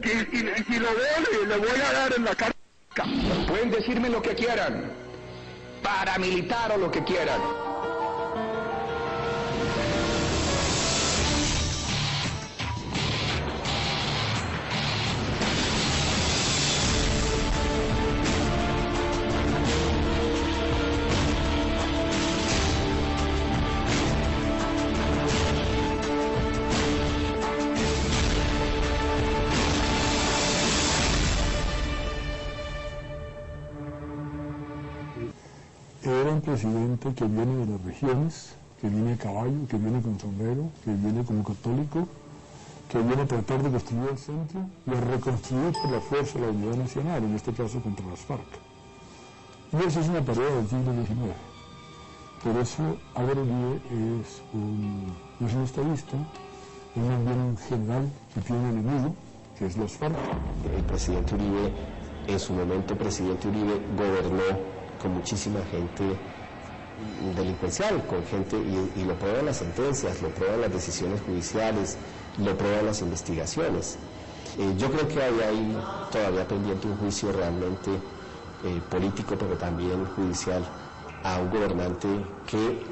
y si lo veo, le voy a dar en la cara. Pueden decirme lo que quieran, paramilitar o lo que quieran. Era un presidente que viene de las regiones, que viene a caballo, que viene con sombrero, que viene como católico, que viene a tratar de construir el centro y a reconstruir por la fuerza la unidad nacional, en este caso contra las FARC. Y eso es una tarea del siglo XIX. Por eso Álvaro Uribe no es un estadista, es más bien un general que tiene un enemigo, que es las FARC. El presidente Uribe, en su momento presidente Uribe, gobernó con muchísima gente delincuencial, con gente, y lo prueban las sentencias, lo prueban las decisiones judiciales, lo prueban las investigaciones. Yo creo que hay todavía pendiente un juicio realmente político, pero también judicial, a un gobernante que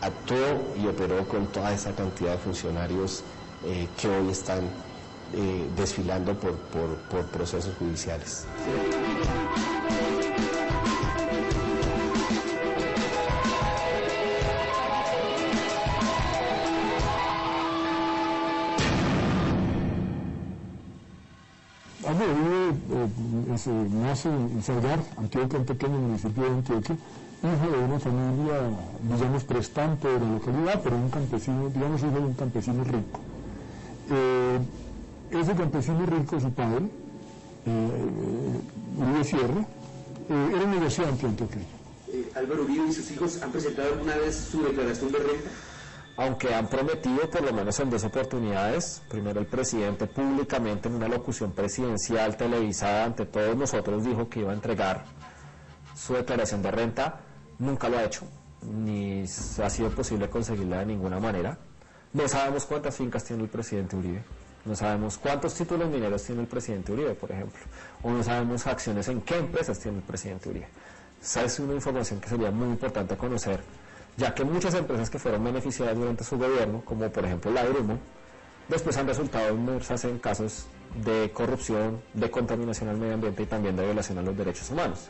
actuó y operó con toda esa cantidad de funcionarios que hoy están desfilando por procesos judiciales. Álvaro Uribe nace en Salgar, Antioquia, un pequeño municipio de Antioquia, hijo de una familia, digamos, prestante de la localidad, pero un campesino, digamos, hijo de un campesino rico. Ese campesino rico, su padre, Uribe Sierra, era un negociante antioqueño. Álvaro Uribe y sus hijos han presentado alguna vez su declaración de renta. Aunque han prometido, por lo menos en 2 oportunidades, primero el presidente públicamente en una locución presidencial televisada ante todos nosotros dijo que iba a entregar su declaración de renta, nunca lo ha hecho, ni ha sido posible conseguirla de ninguna manera. No sabemos cuántas fincas tiene el presidente Uribe, no sabemos cuántos títulos mineros tiene el presidente Uribe, por ejemplo, o no sabemos acciones en qué empresas tiene el presidente Uribe. Esa es una información que sería muy importante conocer, ya que muchas empresas que fueron beneficiadas durante su gobierno, como por ejemplo la Drummond, después han resultado inmersas en casos de corrupción, de contaminación al medio ambiente y también de violación a los derechos humanos.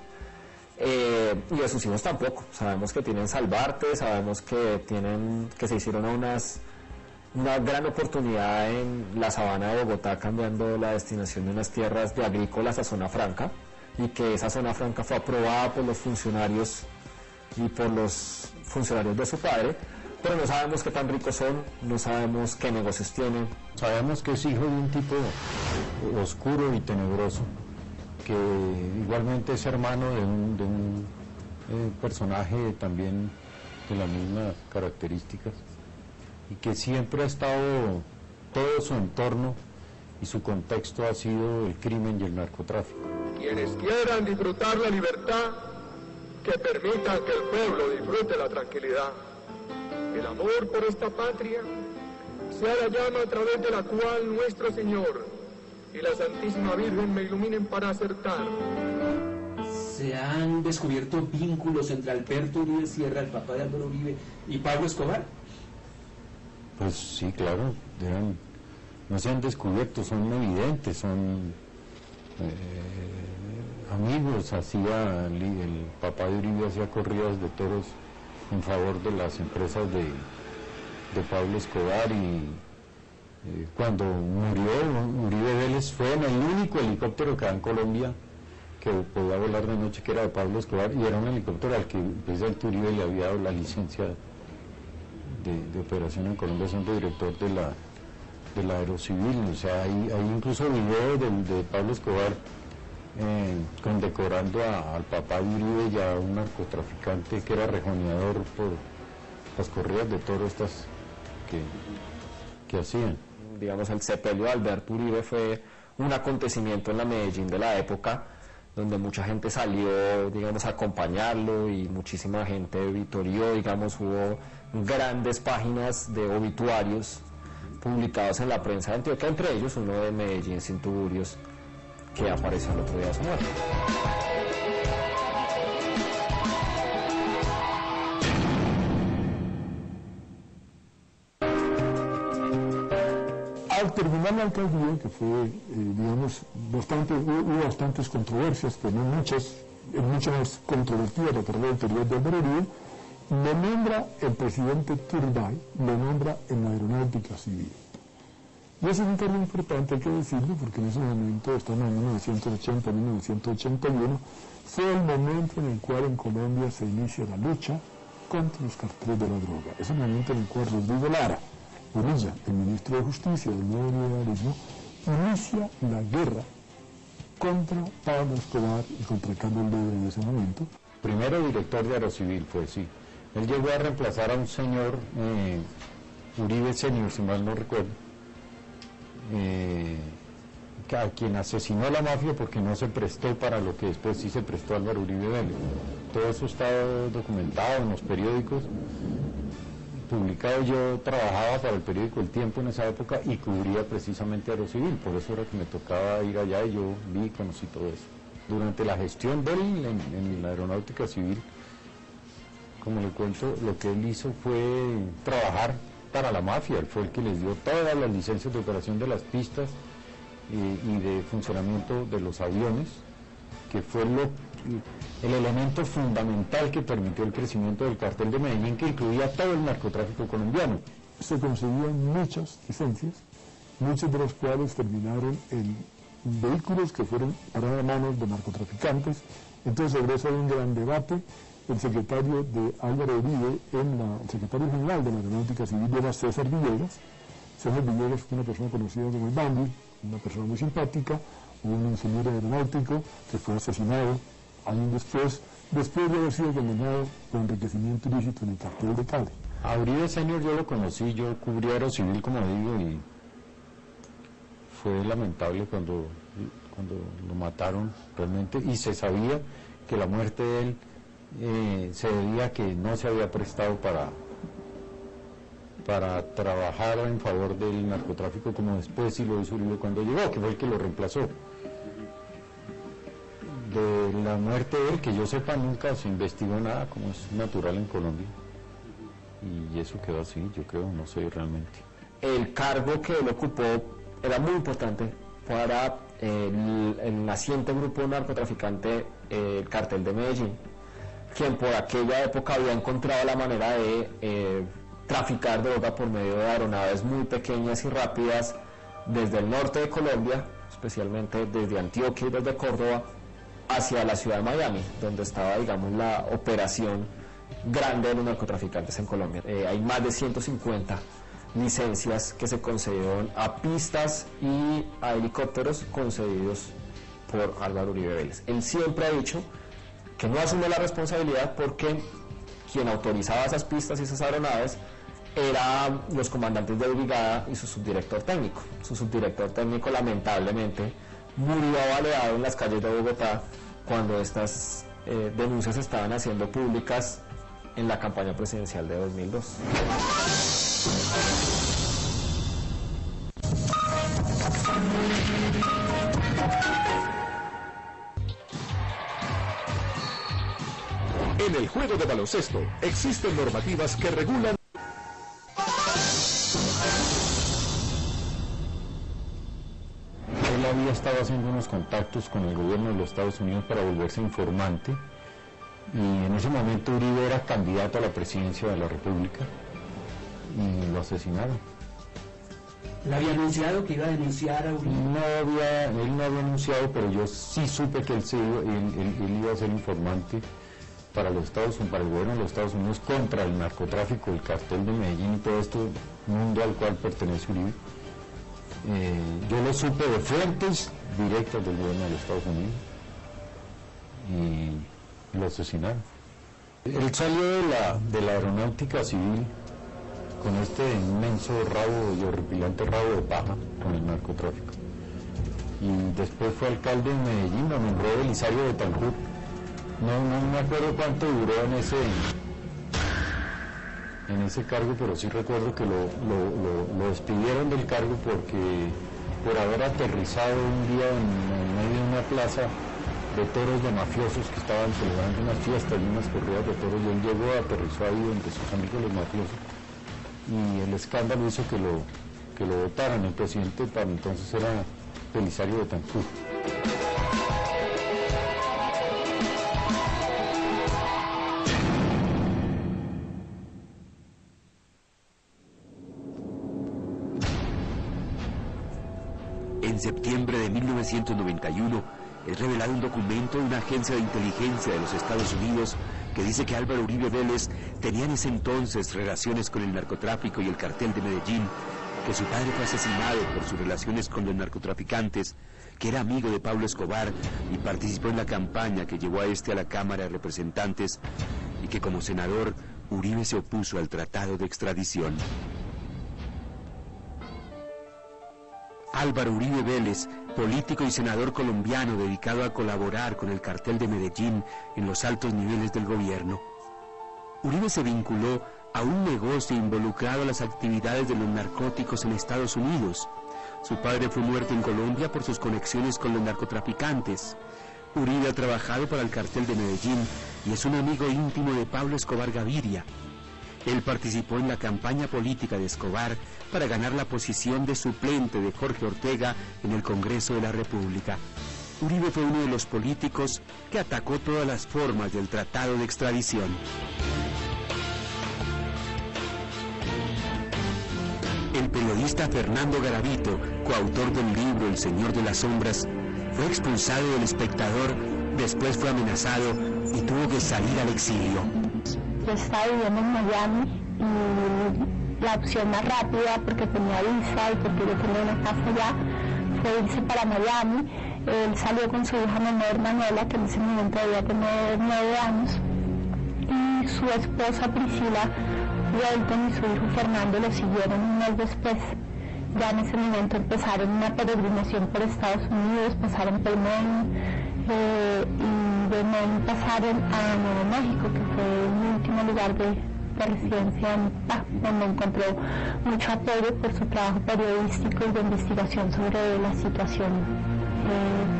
Y de sus hijos tampoco. Sabemos que tienen Salvarte, sabemos que se hicieron una gran oportunidad en la sabana de Bogotá, cambiando la destinación de unas tierras de agrícolas a zona franca, y que esa zona franca fue aprobada por los funcionarios y por los funcionarios de su padre, pero no sabemos qué tan ricos son, no sabemos qué negocios tienen. Sabemos que es hijo de un tipo oscuro y tenebroso, que igualmente es hermano de un personaje también de las mismas características, y que siempre ha estado, todo su entorno y su contexto ha sido el crimen y el narcotráfico. Quienes quieran disfrutar la libertad, que permitan que el pueblo disfrute la tranquilidad. El amor por esta patria sea la llama a través de la cual nuestro Señor y la Santísima Virgen me iluminen para acertar. ¿Se han descubierto vínculos entre Alberto Uribe Sierra, el papá de Álvaro Uribe, y Pablo Escobar? Pues sí, claro, no se han descubierto, son evidentes, son amigos. El papá de Uribe hacía corridas de toros en favor de las empresas de Pablo Escobar, y cuando murió Uribe Vélez fue en el único helicóptero que hay en Colombia que podía volar de noche, que era de Pablo Escobar, y era un helicóptero al que precisamente Uribe le había dado la licencia de operación en Colombia, siendo director de la Aerocivil. O sea, hay incluso videos de Pablo Escobar condecorando al papá de Uribe y a un narcotraficante que era rejoneador por las corridas de toros estas que hacían. Digamos, el sepelio de Alberto Uribe fue un acontecimiento en la Medellín de la época, donde mucha gente salió, digamos, a acompañarlo, y muchísima gente vitorió, digamos, hubo grandes páginas de obituarios publicados en la prensa de Antioquia, entre ellos uno de Medellín, sin tuburios, que apareció el otro día de su muerte. Al terminar la alcaldía, que fue, digamos, hubo bastantes controversias, pero no muchas, mucho más controvertida la carrera anterior de Álvaro Uribe, lo nombra el presidente Turbay, lo nombra en la aeronáutica civil. Y ese es un cargo importante, hay que decirlo, porque en ese momento, estamos en 1980, 1981, fue el momento en el cual en Colombia se inicia la lucha contra los carteles de la droga. Es el momento en el cual Rodrigo Lara, Bonilla, el ministro de Justicia del nuevo liberalismo, inicia la guerra contra Pablo Escobar y contra Carlos Lebre en ese momento. Primero director de Aerocivil fue, sí. Él llegó a reemplazar a un señor, Uribe Senior, si mal no recuerdo, a quien asesinó la mafia porque no se prestó para lo que después sí se prestó Álvaro Uribe Vélez. Todo eso está documentado en los periódicos, publicado. Yo trabajaba para el periódico El Tiempo en esa época y cubría precisamente Aerocivil, por eso era que me tocaba ir allá y yo vi y conocí todo eso. Durante la gestión de él en la aeronáutica civil, como le cuento, lo que él hizo fue trabajar para la mafia. Él fue el que les dio todas las licencias de operación de las pistas y de funcionamiento de los aviones, que fue el elemento fundamental que permitió el crecimiento del cartel de Medellín, que incluía todo el narcotráfico colombiano. Se concedían muchas licencias, muchas de las cuales terminaron en vehículos que fueron parados a manos de narcotraficantes. Entonces sobre eso hay un gran debate. El secretario de Álvaro Uribe, el secretario general de la Aeronáutica Civil, era César Villegas. César Villegas fue una persona conocida como el Bambi, una persona muy simpática, un ingeniero aeronáutico que fue asesinado años después de haber sido condenado por enriquecimiento ilícito en el cartel de Cali. A Uribe Senior yo lo conocí, yo cubrí Aerocivil, como digo, y fue lamentable cuando lo mataron realmente, y se sabía que la muerte de él se debía a que no se había prestado para trabajar en favor del narcotráfico, como después sí lo hizo Uribe cuando llegó, que fue el que lo reemplazó. De la muerte de él, que yo sepa, nunca se investigó nada, como es natural en Colombia, y eso quedó así, yo creo, no sé realmente. El cargo que él ocupó era muy importante para el naciente grupo narcotraficante, el Cartel de Medellín, quien por aquella época había encontrado la manera de traficar droga por medio de aeronaves muy pequeñas y rápidas desde el norte de Colombia, especialmente desde Antioquia y desde Córdoba, hacia la ciudad de Miami, donde estaba, digamos, la operación grande de los narcotraficantes en Colombia. Hay más de 150 licencias que se concedieron a pistas y a helicópteros concedidos por Álvaro Uribe Vélez. Él siempre ha dicho que no asume la responsabilidad porque quien autorizaba esas pistas y esas aeronaves eran los comandantes de brigada y su subdirector técnico. Su subdirector técnico lamentablemente murió baleado en las calles de Bogotá cuando estas denuncias se estaban haciendo públicas en la campaña presidencial de 2002. En el juego de baloncesto existen normativas que regulan. Él había estado haciendo unos contactos con el gobierno de los Estados Unidos para volverse informante, y en ese momento Uribe era candidato a la presidencia de la República y lo asesinaron. ¿Le había anunciado que iba a denunciar a Uribe? Él no había anunciado, pero yo sí supe que él iba a ser informante para el gobierno de los Estados Unidos contra el narcotráfico, el cartel de Medellín y todo este mundo al cual pertenece Uribe. Yo lo supe de fuentes directas del gobierno de los Estados Unidos y lo asesinaron. Él salió de la aeronáutica civil con este inmenso rabo y horripilante rabo de paja con el narcotráfico, y después fue alcalde de Medellín, lo nombró Belisario Betancourt. No me acuerdo cuánto duró en ese cargo, pero sí recuerdo que lo despidieron del cargo porque por haber aterrizado un día en medio de una plaza de toros de mafiosos que estaban celebrando unas fiestas y unas corridas de toros, y él llegó, aterrizó ahí donde sus amigos los mafiosos, y el escándalo hizo que lo votaran. El presidente para entonces era Belisario Betancur. En septiembre de 1991 es revelado un documento de una agencia de inteligencia de los Estados Unidos que dice que Álvaro Uribe Vélez tenía en ese entonces relaciones con el narcotráfico y el cartel de Medellín, que su padre fue asesinado por sus relaciones con los narcotraficantes, que era amigo de Pablo Escobar y participó en la campaña que llevó a este a la Cámara de Representantes, y que como senador Uribe se opuso al tratado de extradición. Álvaro Uribe Vélez, político y senador colombiano dedicado a colaborar con el cartel de Medellín en los altos niveles del gobierno. Uribe se vinculó a un negocio involucrado a las actividades de los narcóticos en Estados Unidos. Su padre fue muerto en Colombia por sus conexiones con los narcotraficantes. Uribe ha trabajado para el cartel de Medellín y es un amigo íntimo de Pablo Escobar Gaviria. Él participó en la campaña política de Escobar para ganar la posición de suplente de Jorge Ortega en el Congreso de la República. Uribe fue uno de los políticos que atacó todas las formas del tratado de extradición. El periodista Fernando Garavito, coautor del libro El Señor de las Sombras, fue expulsado del Espectador, después fue amenazado y tuvo que salir al exilio. Yo estaba viviendo en Miami y la opción más rápida, porque tenía visa y porque yo tenía una casa allá, fue irse para Miami. Él salió con su hija menor Manuela, que en ese momento debía tener 9 años, y su esposa Priscila Welton y su hijo Fernando lo siguieron un mes después. Ya en ese momento empezaron una peregrinación por Estados Unidos, pasaron por Maine, y de Maine pasaron a Nuevo México, que fue el último lugar de residencia en Utah, donde encontró mucho apoyo por su trabajo periodístico y de investigación sobre la situación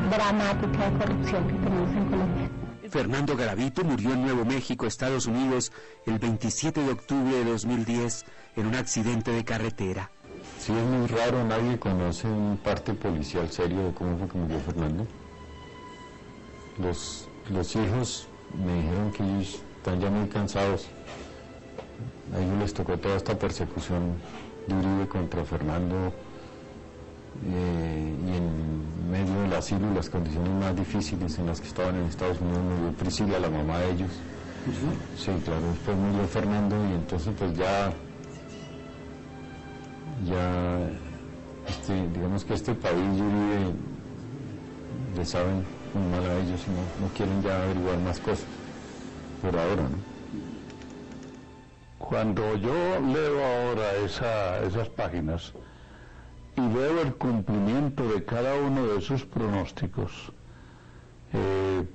dramática de corrupción que tenemos en Colombia. Fernando Garavito murió en Nuevo México, Estados Unidos, el 27 de octubre de 2010 en un accidente de carretera. Sí, es muy raro, nadie conoce un parte policial serio de cómo fue que murió Fernando. Los hijos me dijeron que ellos están ya muy cansados. A ellos les tocó toda esta persecución de Uribe contra Fernando, y en medio del asilo, las condiciones más difíciles en las que estaban en Estados Unidos, murió Priscila, la mamá de ellos. Sí, claro, después murió Fernando, y entonces pues ya digamos que este país y Uribe le saben muy mal a ellos y no quieren ya averiguar más cosas por ahora, ¿no? Cuando yo leo ahora esas páginas y veo el cumplimiento de cada uno de sus pronósticos,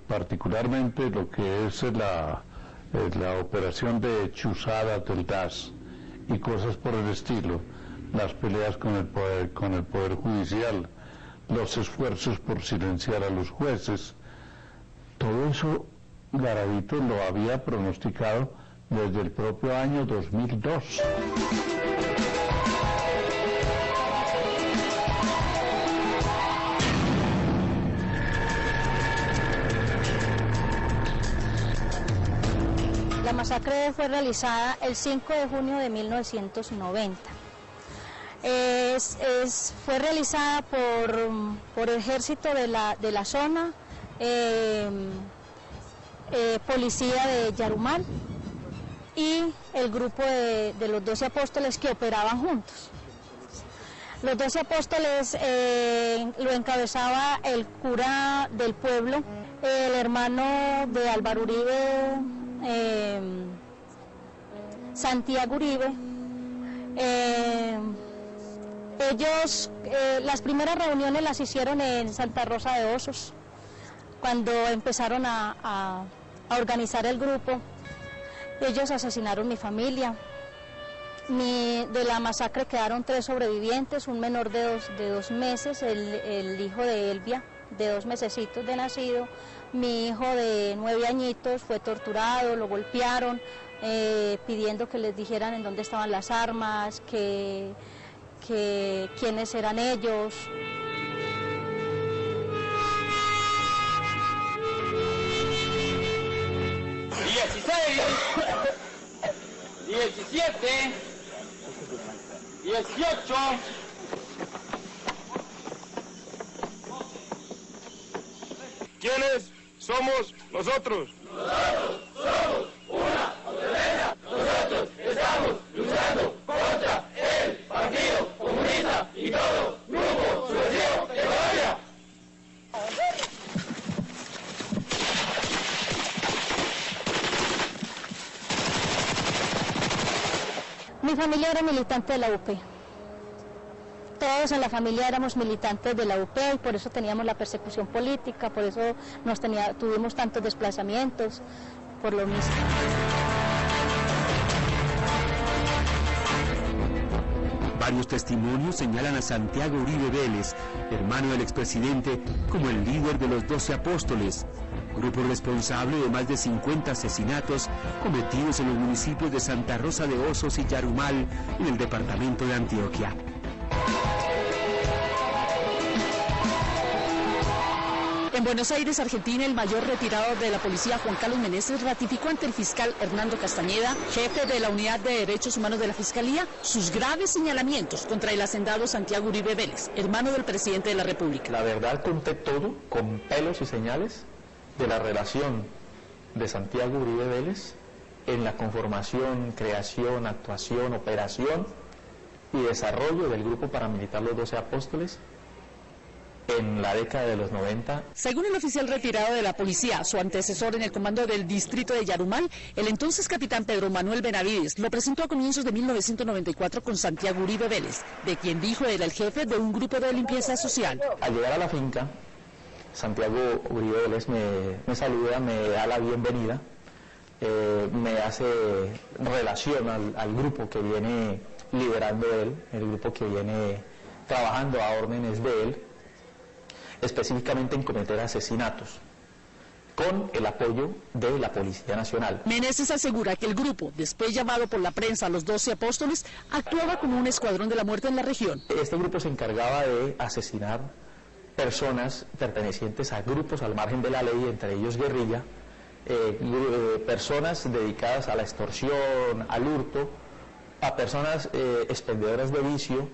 particularmente lo que es la operación de chuzadas del DAS y cosas por el estilo, las peleas con el poder judicial, los esfuerzos por silenciar a los jueces, todo eso Garavito lo había pronosticado desde el propio año 2002. La masacre fue realizada el 5 de junio de 1990. Fue realizada por el ejército de la zona, policía de Yarumal y el grupo de los 12 apóstoles que operaban juntos. Los 12 apóstoles lo encabezaba el cura del pueblo, el hermano de Álvaro Uribe, Santiago Uribe. Ellos, las primeras reuniones las hicieron en Santa Rosa de Osos, cuando empezaron a organizar el grupo. Ellos asesinaron mi familia, De la masacre quedaron 3 sobrevivientes, un menor de 2 meses, el hijo de Elvia, de 2 mesecitos de nacido. Mi hijo de 9 añitos fue torturado, lo golpearon, pidiendo que les dijeran en dónde estaban las armas, que quiénes eran ellos. ¡16! ¡17! ¡18! ¿Quiénes somos nosotros? Nosotros somos una autodefensa. Nosotros estamos luchando contra el Partido Comunista y todo grupo subversivo de Colombia. Mi familia era militante de la UP. Todos en la familia éramos militantes de la UP y por eso teníamos la persecución política, por eso tuvimos tantos desplazamientos, por lo mismo. Varios testimonios señalan a Santiago Uribe Vélez, hermano del expresidente, como el líder de los 12 apóstoles, grupo responsable de más de 50 asesinatos cometidos en los municipios de Santa Rosa de Osos y Yarumal, en el departamento de Antioquia. En Buenos Aires, Argentina, el mayor retirado de la policía, Juan Carlos Meneses, ratificó ante el fiscal Hernando Castañeda, jefe de la Unidad de Derechos Humanos de la Fiscalía, sus graves señalamientos contra el hacendado Santiago Uribe Vélez, hermano del presidente de la República. La verdad conté todo, con pelos y señales, de la relación de Santiago Uribe Vélez en la conformación, creación, actuación, operación y desarrollo del grupo paramilitar Los 12 Apóstoles en la década de los 90. Según el oficial retirado de la policía, su antecesor en el comando del distrito de Yarumal, el entonces capitán Pedro Manuel Benavides, lo presentó a comienzos de 1994 con Santiago Uribe Vélez, de quien dijo era el jefe de un grupo de limpieza social. Al llegar a la finca, Santiago Uribe Vélez me saluda, me da la bienvenida, me hace relación al grupo que viene liderando él, el grupo que viene trabajando a órdenes de él, específicamente en cometer asesinatos, con el apoyo de la Policía Nacional. Meneses asegura que el grupo, después llamado por la prensa Los 12 Apóstoles, actuaba como un escuadrón de la muerte en la región. Este grupo se encargaba de asesinar personas pertenecientes a grupos al margen de la ley, entre ellos guerrilla, personas dedicadas a la extorsión, al hurto, a personas expendedoras de vicio,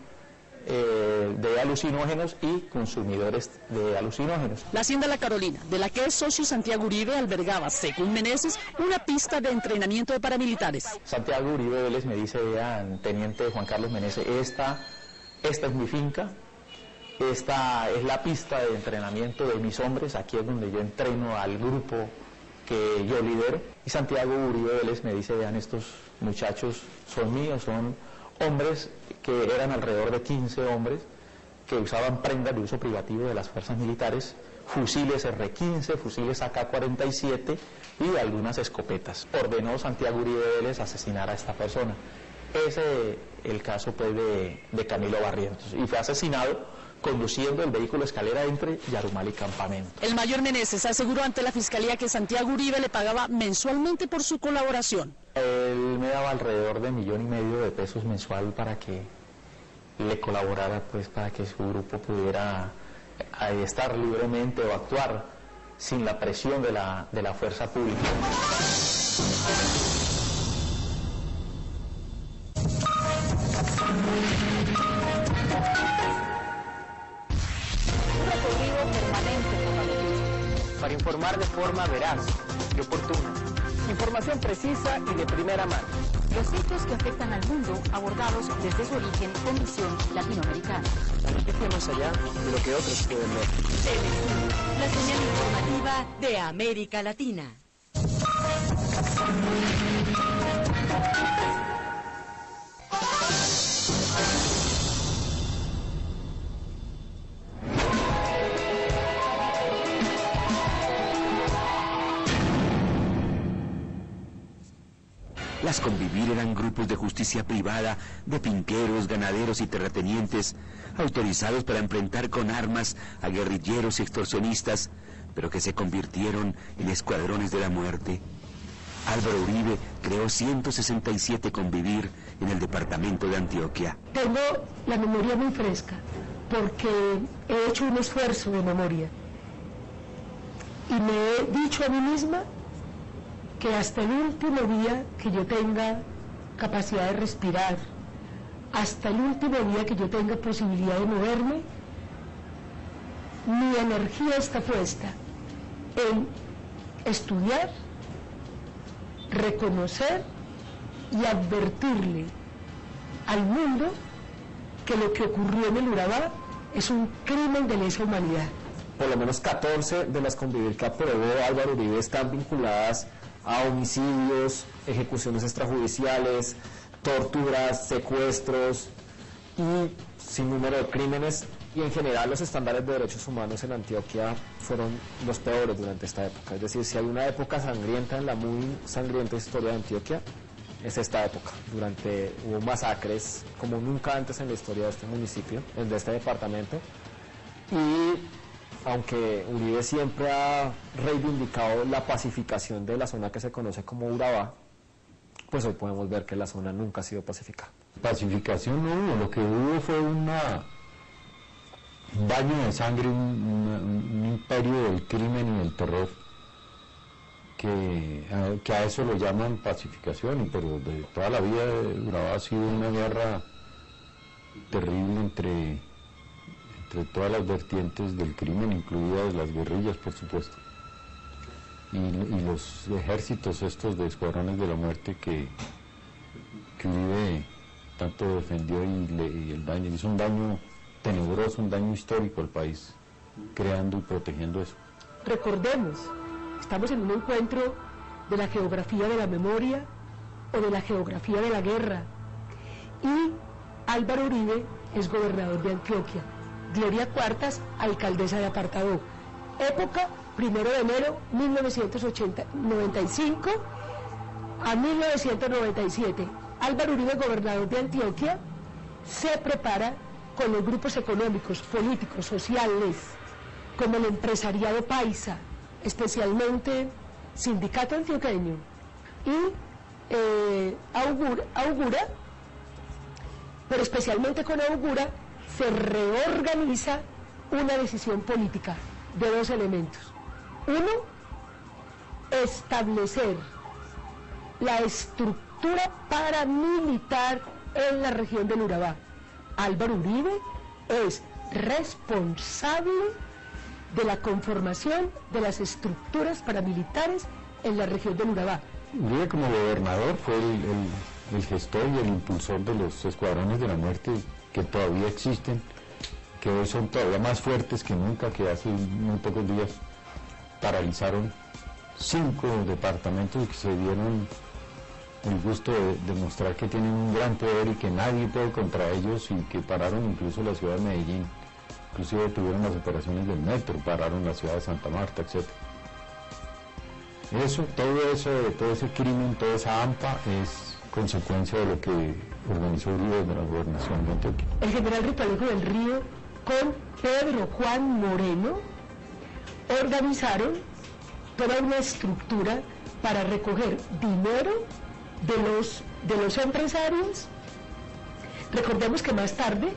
de alucinógenos y consumidores de alucinógenos. La Hacienda La Carolina, de la que es socio Santiago Uribe, albergaba, según Meneses, una pista de entrenamiento de paramilitares. Santiago Uribe Vélez me dice, vean, teniente Juan Carlos Meneses, esta es mi finca, esta es la pista de entrenamiento de mis hombres, aquí es donde yo entreno al grupo que yo lidero. Y Santiago Uribe Vélez me dice, vean, estos muchachos son míos, son hombres que eran alrededor de 15 hombres que usaban prendas de uso privativo de las fuerzas militares, fusiles R-15, fusiles AK-47 y algunas escopetas. Ordenó Santiago Uribe Vélez asesinar a esta persona. Ese el caso pues, de Camilo Barrientos, y fue asesinado conduciendo el vehículo escalera entre Yarumal y Campamento. El mayor Meneses aseguró ante la Fiscalía que Santiago Uribe le pagaba mensualmente por su colaboración. Él me daba alrededor de $1,5 million de pesos mensual para que le colaborara, pues para que su grupo pudiera estar libremente o actuar sin la presión de la fuerza pública. Para informar de forma veraz y oportuna. Información precisa y de primera mano. Los hechos que afectan al mundo abordados desde su origen con visión latinoamericana. Más allá de lo que otros pueden ver. La señal informativa de América Latina. La Más Convivir eran grupos de justicia privada, de finqueros, ganaderos y terratenientes, autorizados para enfrentar con armas a guerrilleros y extorsionistas, pero que se convirtieron en escuadrones de la muerte. Álvaro Uribe creó 167 Convivir en el departamento de Antioquia. Tengo la memoria muy fresca, porque he hecho un esfuerzo de memoria. Y me he dicho a mí misma que hasta el último día que yo tenga capacidad de respirar, hasta el último día que yo tenga posibilidad de moverme, mi energía está puesta en estudiar, reconocer y advertirle al mundo que lo que ocurrió en el Urabá es un crimen de lesa humanidad. Por lo menos 14 de las Convivir que aprobó Álvaro Uribe están vinculadas a homicidios, ejecuciones extrajudiciales, torturas, secuestros y sin número de crímenes. Y en general los estándares de derechos humanos en Antioquia fueron los peores durante esta época. Es decir, si hay una época sangrienta en la muy sangrienta historia de Antioquia, es esta época. Hubo masacres como nunca antes en la historia de este municipio, de este departamento. Y aunque Uribe siempre ha reivindicado la pacificación de la zona que se conoce como Urabá, pues hoy podemos ver que la zona nunca ha sido pacificada. Pacificación no hubo, lo que hubo fue un baño de sangre, un imperio del crimen y del terror, que a eso lo llaman pacificación, pero de toda la vida Urabá ha sido una guerra terrible entre todas las vertientes del crimen, incluidas las guerrillas, por supuesto, y los ejércitos estos de escuadrones de la muerte que Uribe tanto defendió, y el daño, hizo un daño tenebroso, un daño histórico al país, creando y protegiendo eso. Recordemos, estamos en un encuentro de la geografía de la memoria o de la geografía de la guerra, y Álvaro Uribe es gobernador de Antioquia, Gloria Cuartas, alcaldesa de Apartadó. Época 1 de enero 1995 a 1997. Álvaro Uribe, gobernador de Antioquia, se prepara con los grupos económicos, políticos, sociales, como el empresariado paisa, especialmente Sindicato Antioqueño, y Augura, pero especialmente con Augura, se reorganiza una decisión política de dos elementos. Uno, establecer la estructura paramilitar en la región del Urabá. Álvaro Uribe es responsable de la conformación de las estructuras paramilitares en la región del Urabá. Uribe, como gobernador, fue el gestor y el impulsor de los escuadrones de la muerte que todavía existen, que hoy son todavía más fuertes que nunca, que hace muy pocos días paralizaron 5 departamentos y que se dieron el gusto de demostrar que tienen un gran poder y que nadie puede contra ellos, y que pararon incluso la ciudad de Medellín, inclusive tuvieron las operaciones del metro, pararon la ciudad de Santa Marta, etc. Todo ese crimen, toda esa AMPA es consecuencia de lo que organizó Uribe de la gobernación de Antioquia. El general Ripalejo del Río con Pedro Juan Moreno organizaron toda una estructura para recoger dinero de los empresarios. Recordemos que más tarde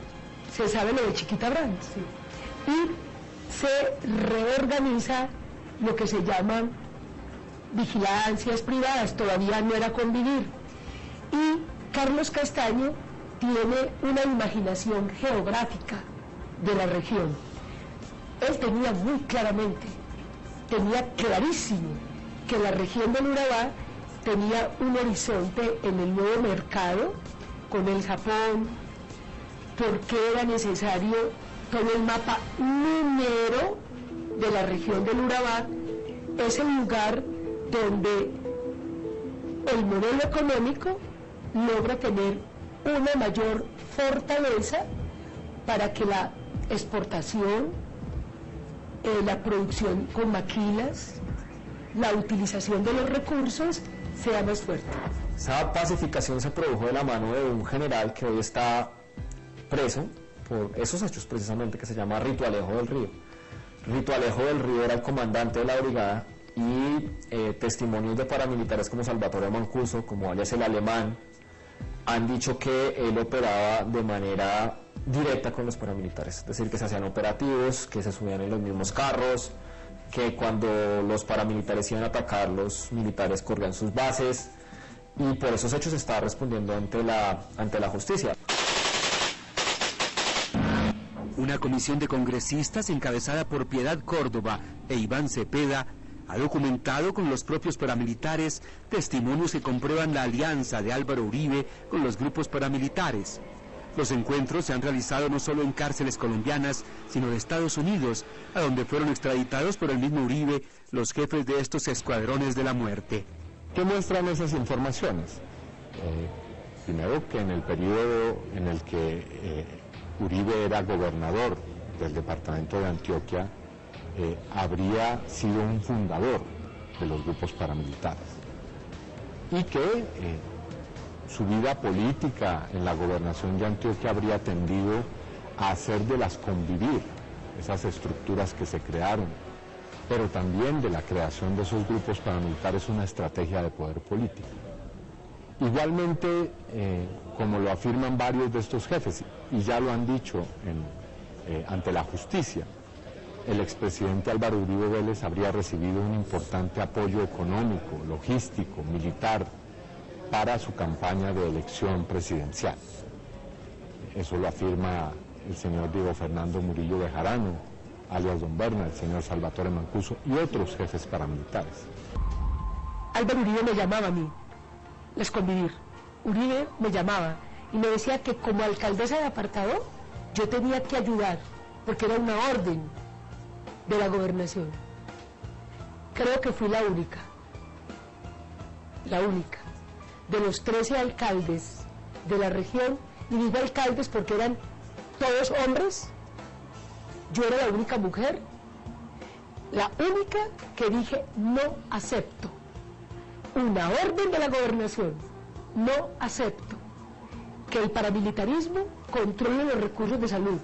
se sabe lo de Chiquita Brands, y se reorganiza lo que se llaman vigilancias privadas, todavía no era Convivir, y Carlos Castaño tiene una imaginación geográfica de la región. Él tenía muy claramente, tenía clarísimo que la región del Urabá tenía un horizonte en el nuevo mercado con el Japón, porque era necesario todo el mapa minero de la región del Urabá. Es el lugar donde el modelo económico logra tener una mayor fortaleza para que la exportación, la producción con maquilas, la utilización de los recursos sea más fuerte. Esa pacificación se produjo de la mano de un general que hoy está preso por esos hechos precisamente, que se llama Rito Alejo del Río. Rito Alejo del Río era el comandante de la brigada y testimonios de paramilitares como Salvatore Mancuso, como alias el Alemán, han dicho que él operaba de manera directa con los paramilitares, es decir, que se hacían operativos, que se subían en los mismos carros, que cuando los paramilitares iban a atacar, los militares corrían sus bases, y por esos hechos se está respondiendo ante la justicia. Una comisión de congresistas encabezada por Piedad Córdoba e Iván Cepeda ha documentado con los propios paramilitares testimonios que comprueban la alianza de Álvaro Uribe con los grupos paramilitares. Los encuentros se han realizado no solo en cárceles colombianas, sino de Estados Unidos, a donde fueron extraditados por el mismo Uribe los jefes de estos escuadrones de la muerte. ¿Qué muestran esas informaciones? Primero, que en el periodo en el que Uribe era gobernador del departamento de Antioquia, habría sido un fundador de los grupos paramilitares y que su vida política en la gobernación de Antioquia habría tendido a hacer de las convivir, esas estructuras que se crearon, pero también de la creación de esos grupos paramilitares una estrategia de poder político. Igualmente, como lo afirman varios de estos jefes, y ya lo han dicho ante la justicia, el expresidente Álvaro Uribe Vélez habría recibido un importante apoyo económico, logístico, militar, para su campaña de elección presidencial. Eso lo afirma el señor Diego Fernando Murillo Bejarano, alias Don Berna, el señor Salvatore Mancuso y otros jefes paramilitares. Álvaro Uribe me llamaba a mí, les convivir. Uribe me llamaba y me decía que como alcaldesa de apartado yo tenía que ayudar, porque era una orden de la gobernación. Creo que fui la única, de los 13 alcaldes de la región, y digo alcaldes porque eran todos hombres, yo era la única mujer, la única que dije no acepto una orden de la gobernación, no acepto que el paramilitarismo controle los recursos de salud,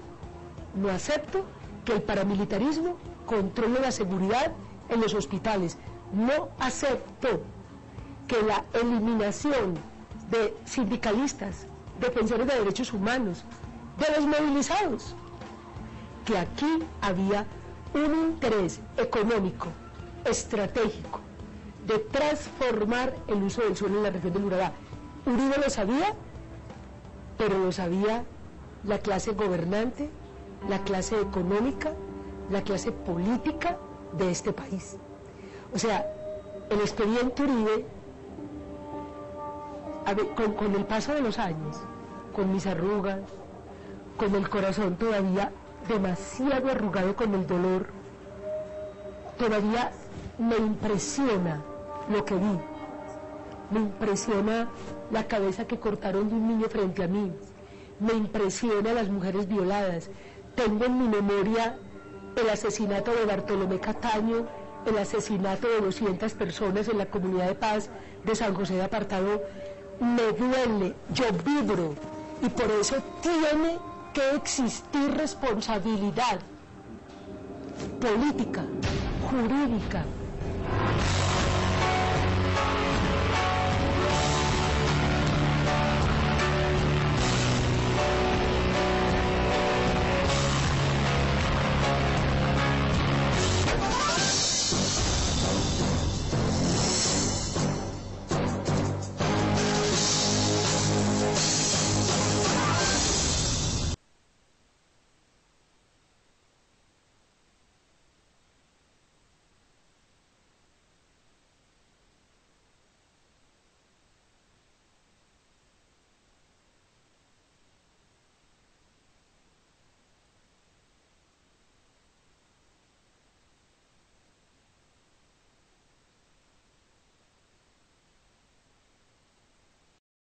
no acepto que el paramilitarismo controle la seguridad en los hospitales, no acepto que la eliminación de sindicalistas, defensores de derechos humanos, de los movilizados, que aquí había un interés económico, estratégico, de transformar el uso del suelo en la región del Urabá. Uribe lo sabía, pero lo sabía la clase gobernante, la clase económica, la clase política de este país. O sea, el expediente Uribe, con el paso de los años, con mis arrugas, con el corazón todavía demasiado arrugado con el dolor, todavía me impresiona lo que vi, me impresiona la cabeza que cortaron de un niño frente a mí, me impresiona las mujeres violadas. Tengo en mi memoria el asesinato de Bartolomé Cataño, el asesinato de 200 personas en la comunidad de paz de San José de Apartado. Me duele, yo vibro, y por eso tiene que existir responsabilidad política, jurídica,